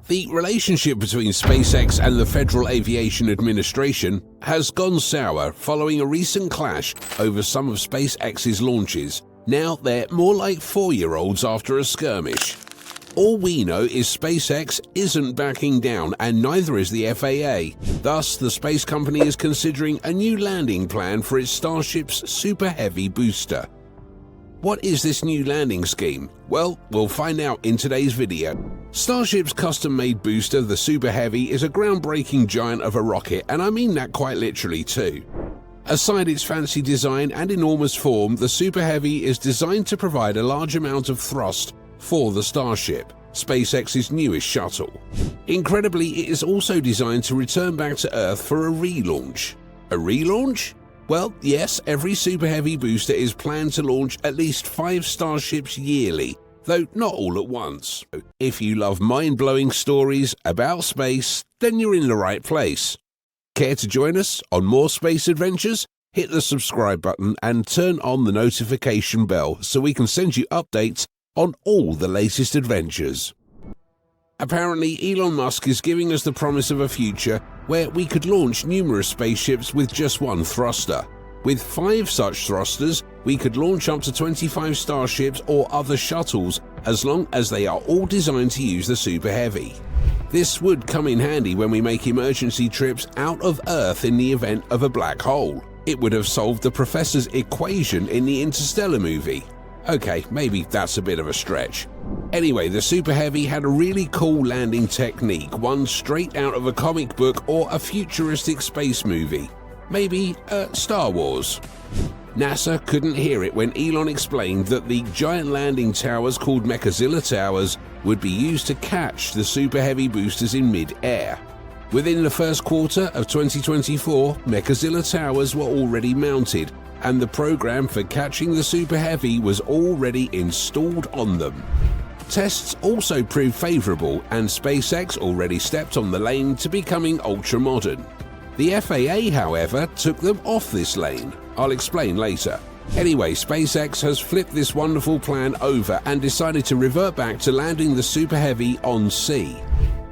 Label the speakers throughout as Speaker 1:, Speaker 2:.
Speaker 1: The relationship between SpaceX and the Federal Aviation Administration has gone sour following a recent clash over some of SpaceX's launches. Now they're more like 4-year-olds after a skirmish. All we know is SpaceX isn't backing down, and neither is the FAA. Thus, the space company is considering a new landing plan for its Starship's Super Heavy booster. What is this new landing scheme? Well, we'll find out in today's video. Starship's custom-made booster, the Super Heavy, is a groundbreaking giant of a rocket, and I mean that quite literally too. Aside its fancy design and enormous form, the Super Heavy is designed to provide a large amount of thrust for the Starship, SpaceX's newest shuttle. Incredibly, it is also designed to return back to Earth for a relaunch. A relaunch? Well, yes, every Super Heavy booster is planned to launch at least 5 Starships yearly, though not all at once. If you love mind-blowing stories about space, then you're in the right place. Care to join us on more space adventures? Hit the subscribe button and turn on the notification bell so we can send you updates on all the latest adventures. Apparently, Elon Musk is giving us the promise of a future where we could launch numerous spaceships with just one thruster. With 5 such thrusters, we could launch up to 25 Starships or other shuttles, as long as they are all designed to use the Super Heavy. This would come in handy when we make emergency trips out of Earth in the event of a black hole. It would have solved the professor's equation in the Interstellar movie. Okay, maybe that's a bit of a stretch. Anyway, the Super Heavy had a really cool landing technique, one straight out of a comic book or a futuristic space movie. Maybe Star Wars. NASA couldn't hear it when Elon explained that the giant landing towers called Mechazilla towers would be used to catch the Super Heavy boosters in mid-air. Within the first quarter of 2024, Mechazilla towers were already mounted, and the program for catching the Super Heavy was already installed on them. Tests also proved favorable, and SpaceX already stepped on the lane to becoming ultra-modern. The FAA, however, took them off this lane. I'll explain later. Anyway, SpaceX has flipped this wonderful plan over and decided to revert back to landing the Super Heavy on sea.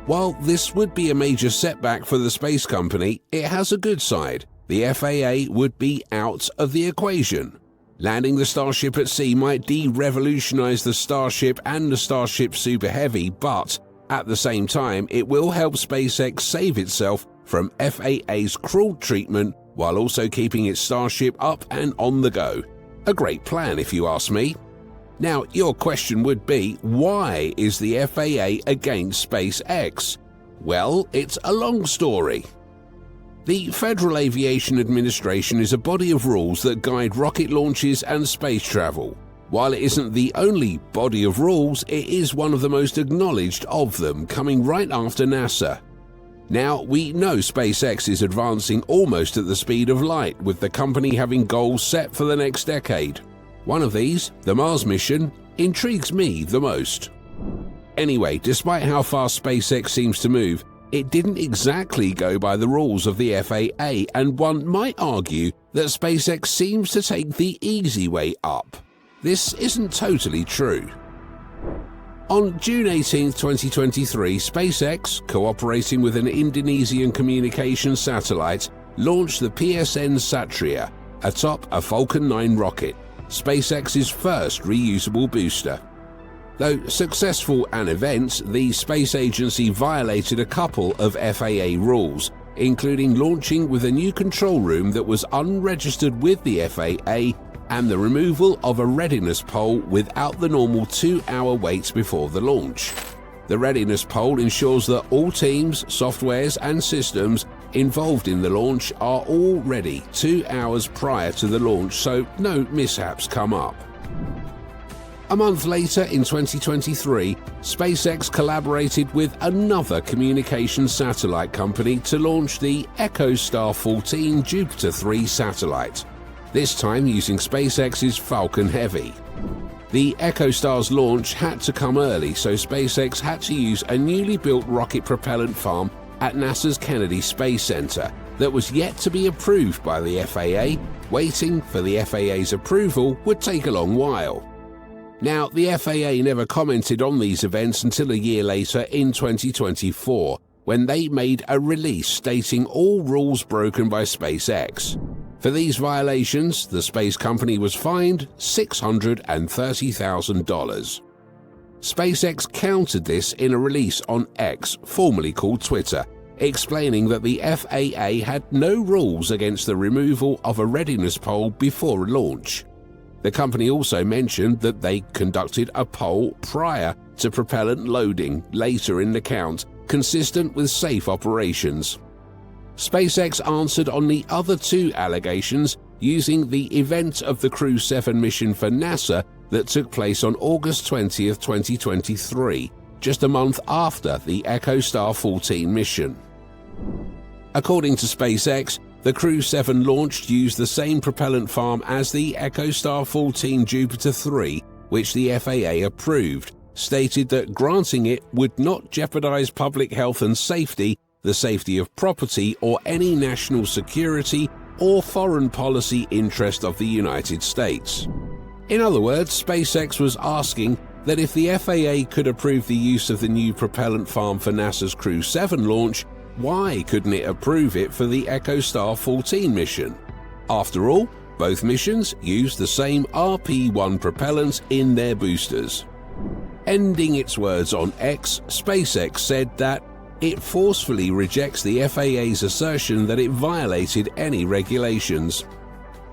Speaker 1: While this would be a major setback for the space company, it has a good side. The FAA would be out of the equation. Landing the Starship at sea might de-revolutionize the Starship and the Starship Super Heavy, but at the same time, it will help SpaceX save itself from FAA's cruel treatment while also keeping its Starship up and on the go. A great plan, if you ask me. Now, your question would be, why is the FAA against SpaceX? Well, it's a long story. The Federal Aviation Administration is a body of rules that guide rocket launches and space travel. While it isn't the only body of rules, it is one of the most acknowledged of them, coming right after NASA. Now, we know SpaceX is advancing almost at the speed of light, with the company having goals set for the next decade. One of these, the Mars mission, intrigues me the most. Anyway, despite how fast SpaceX seems to move, it didn't exactly go by the rules of the FAA, and one might argue that SpaceX seems to take the easy way up. This isn't totally true. On June 18, 2023, SpaceX, cooperating with an Indonesian communications satellite, launched the PSN Satria atop a Falcon 9 rocket, SpaceX's first reusable booster. Though successful an event, the space agency violated a couple of FAA rules, including launching with a new control room that was unregistered with the FAA and the removal of a readiness pole without the normal 2-hour wait before the launch. The readiness pole ensures that all teams, softwares and systems involved in the launch are all ready 2 hours prior to the launch, so no mishaps come up. A month later, in 2023, SpaceX collaborated with another communications satellite company to launch the EchoStar 14 Jupiter 3 satellite, this time using SpaceX's Falcon Heavy. The EchoStar's launch had to come early, so SpaceX had to use a newly built rocket propellant farm at NASA's Kennedy Space Center that was yet to be approved by the FAA. Waiting for the FAA's approval would take a long while. Now, the FAA never commented on these events until a year later in 2024, when they made a release stating all rules broken by SpaceX. For these violations, the space company was fined $630,000. SpaceX countered this in a release on X, formerly called Twitter, explaining that the FAA had no rules against the removal of a readiness poll before a launch. The company also mentioned that they conducted a poll prior to propellant loading later in the count, consistent with safe operations. SpaceX answered on the other two allegations using the event of the Crew 7 mission for NASA that took place on August 20, 2023, just a month after the EchoStar 14 mission. According to SpaceX, the Crew 7 launch used the same propellant farm as the EchoStar 14 Jupiter 3, which the FAA approved, stated that granting it would not jeopardize public health and safety, the safety of property, or any national security or foreign policy interest of the United States. In other words, SpaceX was asking that if the FAA could approve the use of the new propellant farm for NASA's Crew 7 launch, why couldn't it approve it for the EchoStar 14 mission? After all, both missions used the same RP-1 propellant in their boosters. Ending its words on X, SpaceX said that it forcefully rejects the FAA's assertion that it violated any regulations.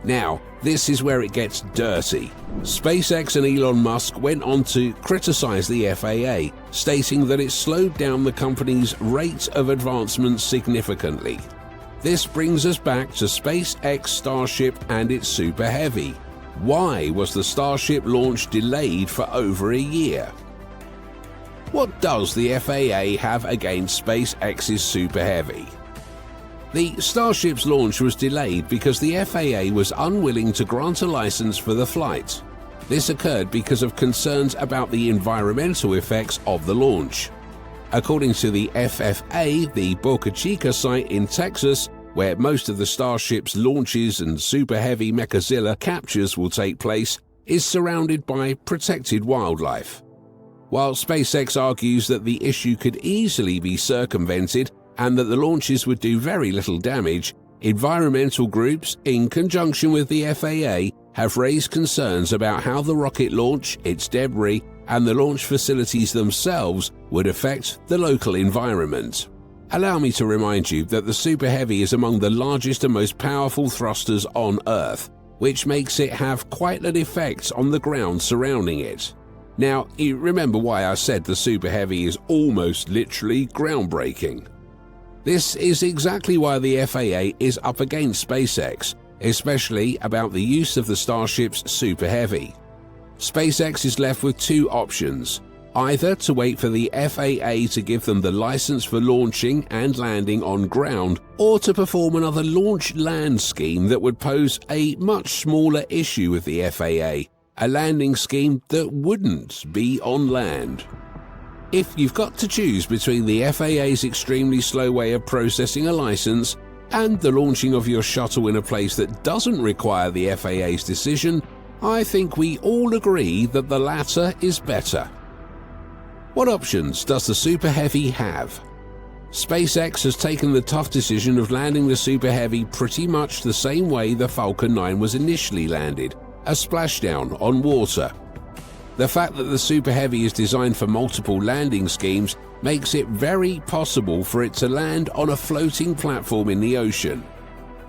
Speaker 1: Now, this is where it gets dirty. SpaceX and Elon Musk went on to criticize the FAA, stating that it slowed down the company's rate of advancement significantly. This brings us back to SpaceX Starship and its Super Heavy. Why was the Starship launch delayed for over a year? What does the FAA have against SpaceX's Super Heavy? The Starship's launch was delayed because the FAA was unwilling to grant a license for the flight. This occurred because of concerns about the environmental effects of the launch. According to the FAA, the Boca Chica site in Texas, where most of the Starship's launches and Super Heavy Mechazilla captures will take place, is surrounded by protected wildlife. While SpaceX argues that the issue could easily be circumvented and that the launches would do very little damage, environmental groups, in conjunction with the FAA, have raised concerns about how the rocket launch, its debris, and the launch facilities themselves would affect the local environment. Allow me to remind you that the Super Heavy is among the largest and most powerful thrusters on Earth, which makes it have quite an effect on the ground surrounding it. Now, you remember why I said the Super Heavy is almost literally groundbreaking. This is exactly why the FAA is up against SpaceX, especially about the use of the Starship's Super Heavy. SpaceX is left with two options: either to wait for the FAA to give them the license for launching and landing on ground, or to perform another launch-land scheme that would pose a much smaller issue with the FAA, a landing scheme that wouldn't be on land. If you've got to choose between the FAA's extremely slow way of processing a license and the launching of your shuttle in a place that doesn't require the FAA's decision, I think we all agree that the latter is better. What options does the Super Heavy have? SpaceX has taken the tough decision of landing the Super Heavy pretty much the same way the Falcon 9 was initially landed, a splashdown on water. The fact that the Super Heavy is designed for multiple landing schemes makes it very possible for it to land on a floating platform in the ocean.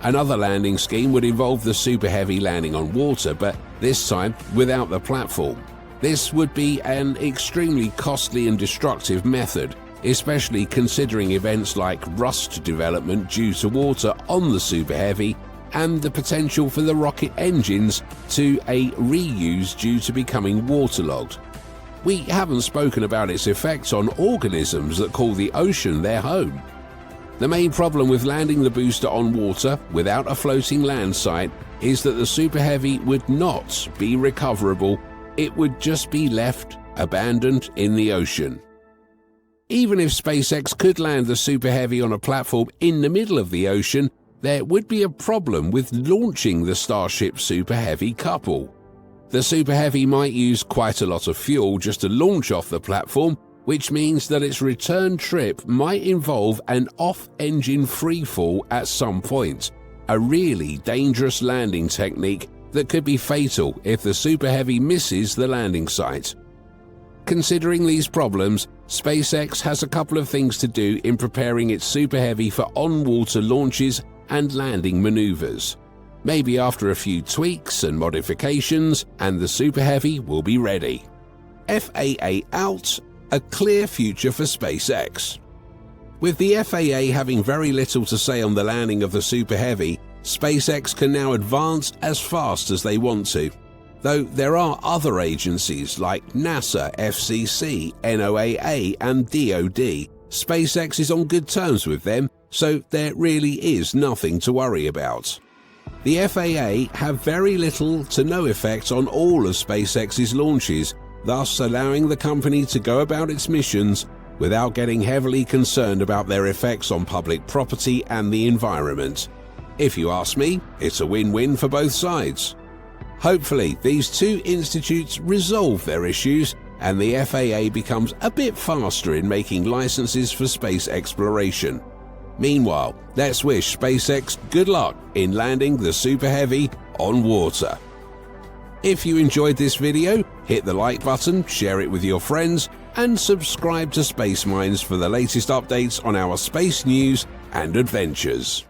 Speaker 1: Another landing scheme would involve the Super Heavy landing on water, but this time without the platform. This would be an extremely costly and destructive method, especially considering events like rust development due to water on the Super Heavy and the potential for the rocket engines to a reuse due to becoming waterlogged. We haven't spoken about its effects on organisms that call the ocean their home. The main problem with landing the booster on water without a floating land site is that the Super Heavy would not be recoverable. It would just be left abandoned in the ocean. Even if SpaceX could land the Super Heavy on a platform in the middle of the ocean, there would be a problem with launching the Starship Super Heavy couple. The Super Heavy might use quite a lot of fuel just to launch off the platform, which means that its return trip might involve an off-engine freefall at some point, a really dangerous landing technique that could be fatal if the Super Heavy misses the landing site. Considering these problems, SpaceX has a couple of things to do in preparing its Super Heavy for on-water launches and landing maneuvers. Maybe after a few tweaks and modifications, and the Super Heavy will be ready. FAA out, a clear future for SpaceX. With the FAA having very little to say on the landing of the Super Heavy, SpaceX can now advance as fast as they want to. Though there are other agencies like NASA, FCC, NOAA and DoD, SpaceX is on good terms with them, so there really is nothing to worry about. The FAA have very little to no effect on all of SpaceX's launches, thus allowing the company to go about its missions without getting heavily concerned about their effects on public property and the environment. If you ask me, it's a win-win for both sides. Hopefully, these two institutes resolve their issues and the FAA becomes a bit faster in making licenses for space exploration. Meanwhile, let's wish SpaceX good luck in landing the Super Heavy on water. If you enjoyed this video, hit the like button, share it with your friends, and subscribe to Space Minds for the latest updates on our space news and adventures.